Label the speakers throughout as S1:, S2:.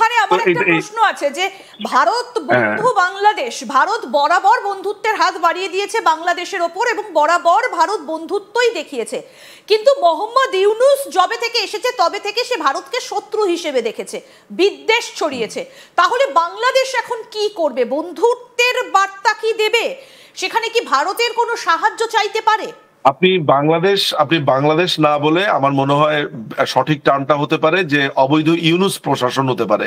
S1: এখানে আমার একটা প্রশ্ন আছে যে ভারত বন্ধু বাংলাদেশ, ভারত বরাবর বন্ধুত্বের হাত বাড়িয়ে দিয়েছে বাংলাদেশের ওপর এবং বরাবর ভারত বন্ধুত্বই দেখিয়েছে, কিন্তু মোহাম্মদ ইউনূস যবে থেকে এসেছে তবে থেকে সে ভারতকে শত্রু হিসেবে দেখেছে, বিদ্বেষ ছড়িয়েছে। তাহলে বাংলাদেশ এখন কি করবে? বন্ধুত্বের বার্তা কি দেবে? সেখানে কি ভারতের কোনো সাহায্য চাইতে পারে?
S2: আপনি বাংলাদেশ না বলে আমার মনে হয় সঠিক টার্মটা হতে পারে যে অবৈধ ইউনূস প্রশাসন হতে পারে।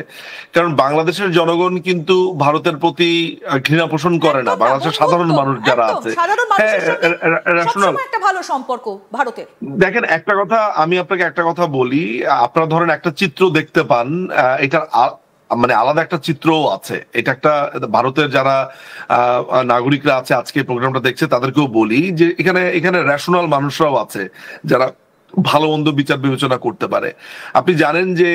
S2: কারণ বাংলাদেশের জনগণ কিন্তু ভারতের প্রতি ঘৃণা পোষণ করে না। বাংলাদেশের সাধারণ মানুষ যারা আছে,
S1: একটা ভালো সম্পর্ক ভারতের।
S2: দেখেন আমি আপনাকে একটা কথা বলি, আপনারা ধরেন একটা চিত্র দেখতে পান, এটা মানে আলাদা একটা চিত্রও আছে। এটা একটা ভারতের যারা নাগরিকরা আছে আজকে প্রোগ্রামটা দেখছে তাদেরকেও বলি যে এখানে রেশনাল মানুষরাও আছে যারা ভালো মন্দ বিচার বিবেচনা করতে পারে। আপনি জানেন যে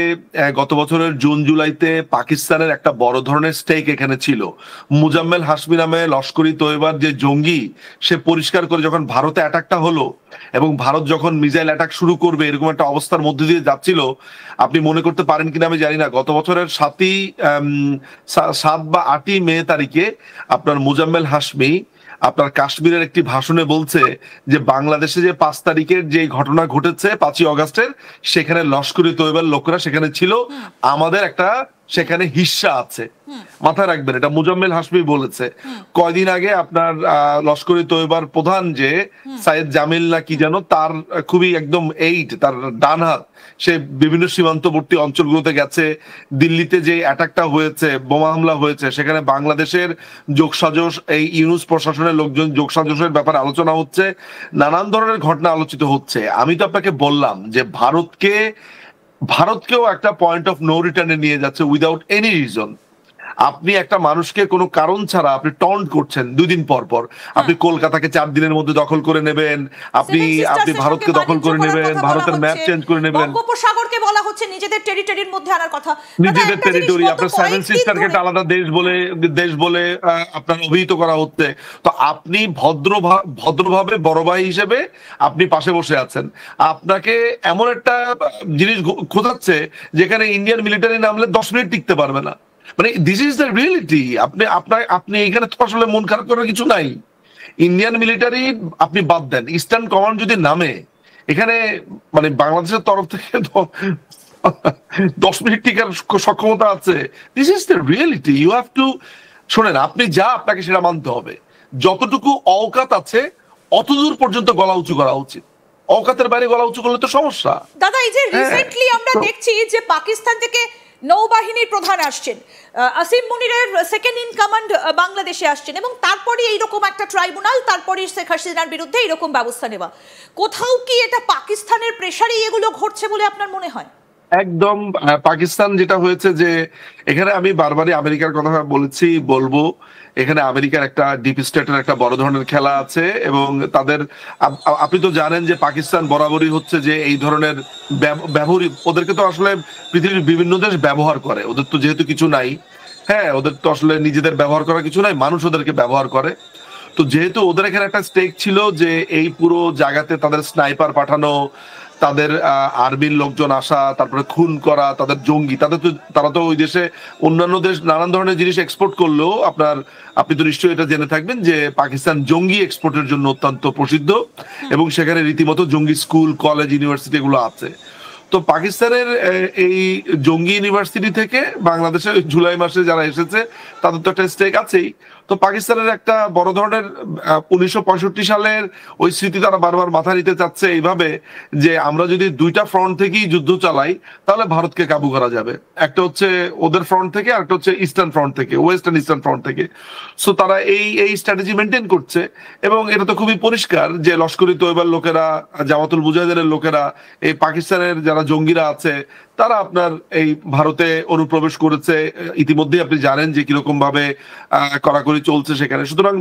S2: গত বছরের জুন জুলাইতে পাকিস্তানের একটা বড় ধরনের স্টেক এখানে ছিল। মুজাম্মেল হাশমি নামে লস্করি তৈবার যে জঙ্গি, সে পরিষ্কার করে যখন ভারতে অ্যাটাকটা হলো এবং ভারত যখন মিসাইল অ্যাটাক শুরু করবে এরকম একটা অবস্থার মধ্যে দিয়ে যাচ্ছিল, আপনি মনে করতে পারেন কিনা আমি জানি না, গত বছরের 7 বা 8 মে তারিখে আপনার মুজাম্মেল হাশমি আপনার কাশ্মীরের একটি ভাষণে বলছে যে বাংলাদেশে যে 5 তারিখের যে ঘটনা ঘটেছে 5ই অগাস্টের, সেখানে লস্করি তৈবার লোকরা সেখানে ছিল, আমাদের একটা সেখানে হিস্সা আছে। মাথায় রাখবেন, এটা মুজাম্মেল হাশমি বলেছে। কয়দিন আগে আপনার লস্করি তৈবার প্রধান যে সাইয়েদ জামিল না কি যেন, তার খুবই একদম তার ডান হাত, সে বিভিন্ন সীমান্তবর্তী অঞ্চলগুলোতে গেছে। দিল্লিতে যে অ্যাটাকটা হয়েছে, বোমা হামলা হয়েছে, সেখানে বাংলাদেশের যোগসাজশ, এই ইউনূস প্রশাসনের লোকজন যোগসাজশের ব্যাপারে আলোচনা হচ্ছে, নানান ধরনের ঘটনা আলোচিত হচ্ছে। আমি তো আপনাকে বললাম যে ভারতকেও একটা পয়েন্ট অফ নো রিটার্নে নিয়ে যাচ্ছে উইদাউট এনি রিজন। আপনি একটা মানুষকে কোনো কারণ ছাড়া আপনি টন্ট করছেন 2 দিন পর পর। আপনি কলকাতাকে 4 দিনের মধ্যে দখল করে নেবেন, আপনি ভারতকে দখল করে নেবেন, ভারতের ম্যাপ চেঞ্জ করে নেবেন,
S1: বঙ্গোপসাগরকে বলা হচ্ছে নিজেদের টেরিটরির মধ্যে আনার কথা,
S2: নিজেদের টেরিটরি। আপনার 7 সিস্টারকে একটা আলাদা দেশ বলে আপনার অভিহিত করা হচ্ছে। তো আপনি ভদ্রভাবে বড় ভাই হিসেবে আপনি পাশে বসে আছেন, আপনাকে এমন একটা জিনিস খোঁজাচ্ছে যেখানে ইন্ডিয়ান মিলিটারি নামলে 10 মিনিট টিকতে পারবে না। মানে দিস ইজ দ্য রিয়েলিটি। আপনি এখানে তো আসলে মন খারাপ করার কিছু নাই। ইন্ডিয়ান মিলিটারি আপনি বাদ দেন, ইস্টার্ন কমান্ড যদি নামে এখানে, মানে বাংলাদেশের তরফ থেকে 10 মিনিট টিকার সক্ষমতা আছে। This is the reality. You have to, শোনেন, আপনি আপনাকে সেটা মানতে হবে। যতটুকু অওকাত আছে অতদূর পর্যন্ত গলা উঁচু করা উচিত। অওকাতের বাইরে গলা উঁচু করলে তো সমস্যা।
S1: দাদা, এই যে রিসেন্টলি আমরা দেখছি যে পাকিস্তান থেকে নৌবাহিনীর প্রধান আসছেন, আসিম মুনিরের সেকেন্ড ইন কমান্ড বাংলাদেশে আসছেন, এবং তারপরে এইরকম একটা ট্রাইব্যুনাল, তারপরে শেখ হাসিনার বিরুদ্ধে এইরকম ব্যবস্থা নেওয়া, কোথাও কি এটা পাকিস্তানের প্রেসারেই এগুলো ঘটছে বলে আপনার মনে হয়?
S2: একদম পাকিস্তান যেটা হয়েছে যে এখানে আমি বারবারই আমেরিকার কথা বলবো, এখানে আমেরিকার একটা ডিপ স্টেটের একটা বড় ধরনের খেলা আছে এবং তাদের, আপনি তো জানেন যে পাকিস্তান বরাবরই হচ্ছে যে এই ধরনের ওদেরকে তো আসলে পৃথিবীর বিভিন্ন দেশ ব্যবহার করে, ওদের তো যেহেতু কিছু নাই, হ্যাঁ, ওদের তো আসলে নিজেদের ব্যবহার করার কিছু নাই, মানুষ ওদেরকে ব্যবহার করে। তো যেহেতু ওদের এখানে একটা স্টেক ছিল যে এই পুরো জায়গাতে তাদের স্নাইপার পাঠানো, তাদের আর্মির লোকজন আসা, তারপরে খুন করা, তাদের জঙ্গি, তারা তো ওই দেশে অন্যান্য দেশ নানান ধরনের জিনিস এক্সপোর্ট করলেও আপনি তো নিশ্চয়ই এটা জেনে থাকবেন যে পাকিস্তান জঙ্গি এক্সপোর্টের জন্য অত্যন্ত প্রসিদ্ধ এবং সেখানে রীতিমতো জঙ্গি স্কুল, কলেজ, ইউনিভার্সিটি এগুলো আছে। তো পাকিস্তানের এই জঙ্গি ইউনিভার্সিটি থেকে বাংলাদেশে জুলাই মাসে যারা এসেছে তাদের তো একটা স্টেক আছেই। তো পাকিস্তানের একটা বড় ধরনের 1965 সালের ওই স্মৃতি তারা বারবার মাথা নিতে চাচ্ছে এইভাবে যে আমরা যদি 2টা ফ্রন্ট থেকেই যুদ্ধ চালাই তাহলে ভারতকে কাবু করা যাবে। একটা হচ্ছে ওদের ফ্রন্ট থেকে, আর একটা হচ্ছে ইস্টার্ন ফ্রন্ট থেকে, ওয়েস্টার্ন ইস্টার্ন ফ্রন্ট থেকে। সো তারা এই স্ট্র্যাটেজি মেনটেন করছে এবং এটা তো খুবই পরিষ্কার যে লস্করি তৈবার লোকেরা, জামাতুল মুজাহিদের লোকেরা, এই পাকিস্তানের যারা জঙ্গিরা আছে তারা আপনার এই ভারতে অনুপ্রবেশ করেছে। ইতিমধ্যে আপনি জানেন যে কিরকম ভাবে কড়াকড়ি চলছে সেখানে। সুতরাং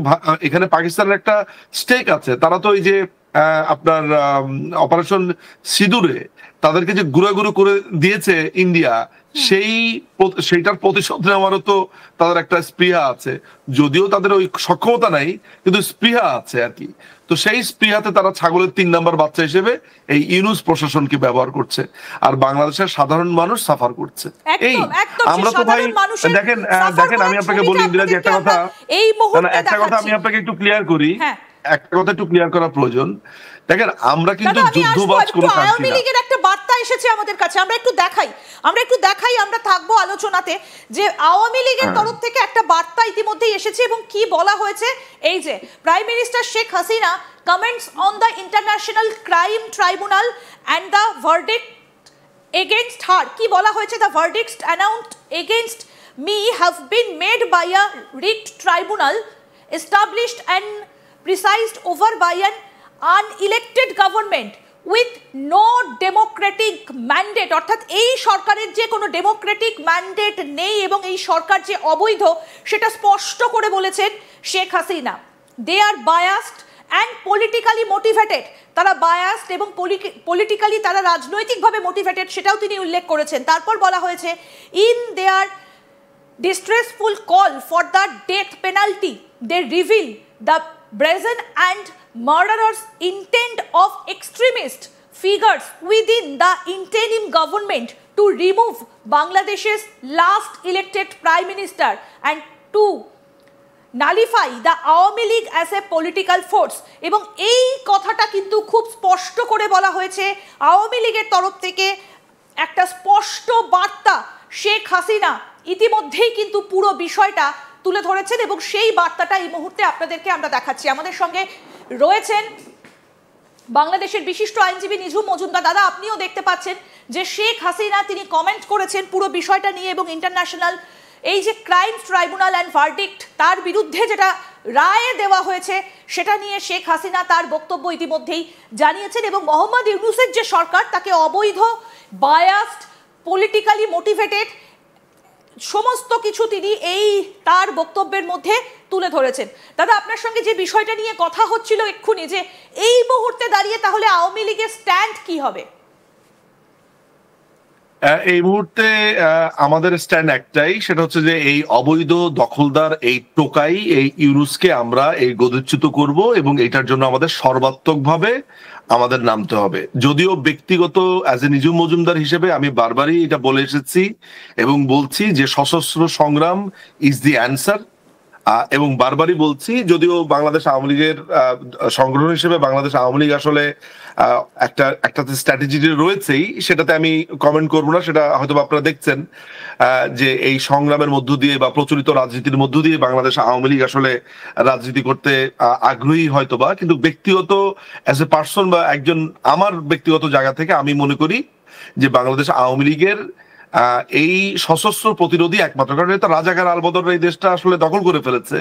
S2: এখানে পাকিস্তানের একটা স্টেক আছে। তারা তো এই যে আপনার অপারেশন সিঁদুরে তাদেরকে যে গুঁড়ো করে দিয়েছে ইন্ডিয়া, সেইটার প্রতিশোধ নেওয়ারও তো তাদের একটা স্পৃহা আছে, যদিও তাদের ওই সক্ষমতা নাই, কিন্তু স্পৃহা আছে আর কি। তো সেই স্পৃহাতে তারা ছাগলের 3 নাম্বার বাচ্চা হিসেবে এই ইউনূস প্রশাসনকে ব্যবহার করছে, আর বাংলাদেশের সাধারণ মানুষ সাফার করছে। এই আমরা তো ভাই দেখেন আমি আপনাকে বলি ইন্দিরাজি একটা কথা, একটা কথা আমি আপনাকে একটু ক্লিয়ার করি, একটা কথা একটু ক্লিয়ার করা প্রয়োজন। দেখেন আমরা কিন্তু যুদ্ধবাজ কোনো কান্ট্রি না।
S1: আওয়ামী লীগের একটা বার্তা এসেছে আমাদের কাছে, আমরা একটু দেখাই, আমরা থাকবো আলোচনাতে, যে আওয়ামী লীগের তরফ থেকে একটা বার্তা ইতিমধ্যেই এসেছে এবং কি বলা হয়েছে। এই যে prime minister Sheikh Hasina comments on the international crime tribunal and the verdict against her. কি বলা হয়েছে? The verdicts announced against me have been made by a rigged tribunal established and presided over by an unelected government with no democratic mandate। অর্থাৎ এই সরকারের যে কোনো Democratic mandate নেই এবং এই সরকার যে অবৈধ সেটা স্পষ্ট করে বলেছেন শেখ হাসিনা। দে আর বায়াসড অ্যান্ড পলিটিক্যালি মোটিভেটেড। তারা বায়াসড এবং পলিটিক্যালি তারা রাজনৈতিকভাবে মোটিভেটেড, সেটাও তিনি উল্লেখ করেছেন। তারপর বলা হয়েছে in their distressful call for the death penalty, they reveal the brazen and murderous intent of extremist figures within the interim government to remove Bangladesh's last elected prime minister and to nullify the Awami League as a political force। এবং এই কথাটা কিন্তু খুব স্পষ্ট করে বলা হয়েছে আওয়ামী লীগের তরফ থেকে, একটা স্পষ্ট বার্তা। শেখ হাসিনা ইতিমধ্যেই কিন্তু পুরো বিষয়টা তুলে ধরেছেন এবং সেই বার্তাটা এই মুহূর্তে আপনাদেরকে আমরা দেখাচ্ছি। আমাদের সঙ্গে রয়েছেন বাংলাদেশের বিশিষ্ট আইনজীবী নিঝুম মজুমদার। দাদা, আপনিও দেখতে পাচ্ছেন যে শেখ হাসিনা তিনি কমেন্ট করেছেন পুরো বিষয়টা নিয়ে এবং ইন্টারন্যাশনাল এই যে ক্রাইম ট্রাইব্যুনাল অ্যান্ড ভার্ডিক্ট তার বিরুদ্ধে যেটা রায় দেওয়া হয়েছে সেটা নিয়ে শেখ হাসিনা তার বক্তব্য ইতিমধ্যেই জানিয়েছেন এবং মোহাম্মদ ইউনূসের যে সরকার তাকে অবৈধ, বায়াসড, পলিটিক্যালি মোটিভেটেড সমস্ত কিছু তিনি এই তার বক্তব্যের মধ্যে তুলে ধরেছেন। দাদা, আপনার সঙ্গে যে বিষয়টা নিয়ে কথা হচ্ছিল এক্ষুনি, যে এই মুহূর্তে দাঁড়িয়ে তাহলে আওয়ামী লীগের স্ট্যান্ড কি হবে?
S2: এই মুহূর্তে আমাদের স্ট্যান্ড একটাই, সেটা হচ্ছে যে এই অবৈধ দখলদার, এই টোকাই, এই ইউনূসকে আমরা এই গদিচ্যুত করব এবং এটার জন্য আমাদের সর্বাত্মকভাবে আমাদের নামতে হবে। যদিও ব্যক্তিগত অ্যাজ এ নিঝুম মজুমদার হিসেবে আমি বারবারই এটা বলে এসেছি এবং বলছি যে সশস্ত্র সংগ্রাম ইজ দি অ্যান্সার, এবং বারবারই বলছি, যদিও বাংলাদেশ আওয়ামী লীগের সংগঠন হিসেবে বাংলাদেশ আওয়ামী লীগ আসলে একটা স্ট্র্যাটেজি রয়েছেই, সেটাতে আমি কমেন্ট করবো না, সেটা হয়তো আপনারা দেখছেন যে এই সংগ্রামের মধ্য দিয়ে বা প্রচলিত রাজনীতির মধ্য দিয়ে বাংলাদেশ আওয়ামী লীগ আসলে রাজনীতি করতে আগ্রহী হয়তোবা, কিন্তু ব্যক্তিগত অ্যাজ এ পার্সন বা একজন আমার ব্যক্তিগত জায়গা থেকে আমি মনে করি যে বাংলাদেশ আওয়ামী লীগের এই সশস্ত্র প্রতিরোধী একমাত্র, কারণ এটা রাজাকার আলবদররা এই দেশটা আসলে দখল করে ফেলেছে।